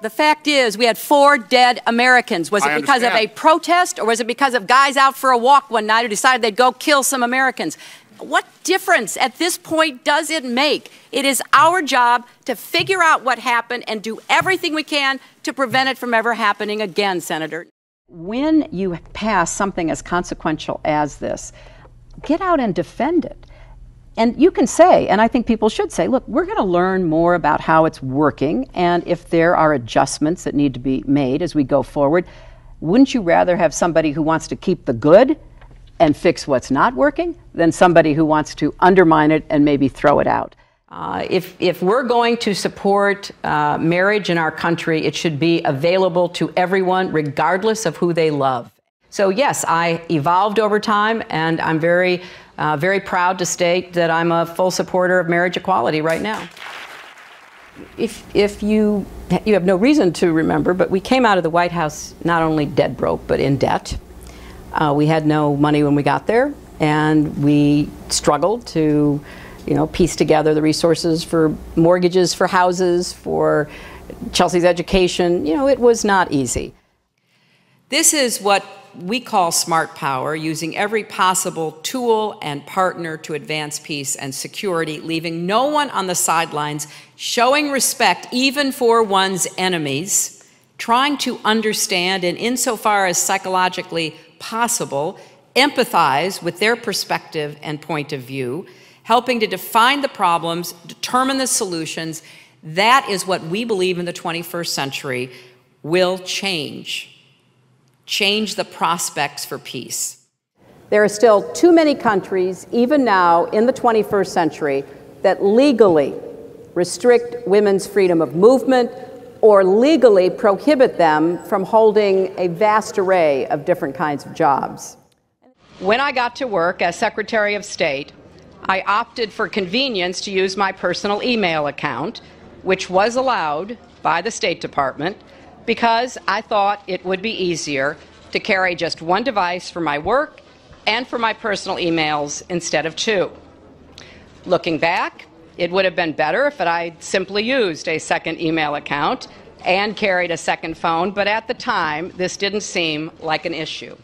The fact is, we had 4 dead Americans. Was it because of a protest, or was it because of guys out for a walk one night who decided they'd go kill some Americans? What difference at this point does it make? It is our job to figure out what happened and do everything we can to prevent it from ever happening again, Senator. When you pass something as consequential as this, get out and defend it. And you can say, and I think people should say, look, we're going to learn more about how it's working, and if there are adjustments that need to be made as we go forward. Wouldn't you rather have somebody who wants to keep the good and fix what's not working than somebody who wants to undermine it and maybe throw it out? If we're going to support marriage in our country, it should be available to everyone, regardless of who they love. So yes, I evolved over time, and I'm very proud to state that I'm a full supporter of marriage equality right now. If you have no reason to remember, but we came out of the White House not only dead broke, but in debt. We had no money when we got there, and we struggled to, piece together the resources for mortgages, for houses, for Chelsea's education. It was not easy. This is what we call smart power, using every possible tool and partner to advance peace and security, leaving no one on the sidelines, showing respect even for one's enemies, trying to understand and, insofar as psychologically possible, empathize with their perspective and point of view, helping to define the problems, determine the solutions. That is what we believe in the 21st century will change the prospects for peace. There are still too many countries, even now in the 21st century, that legally restrict women's freedom of movement or legally prohibit them from holding a vast array of different kinds of jobs. When I got to work as Secretary of State, I opted for convenience to use my personal email account, which was allowed by the State Department, because I thought it would be easier to carry just one device for my work and for my personal emails instead of 2. Looking back, it would have been better if I'd simply used a second email account and carried a second phone, but at the time, this didn't seem like an issue.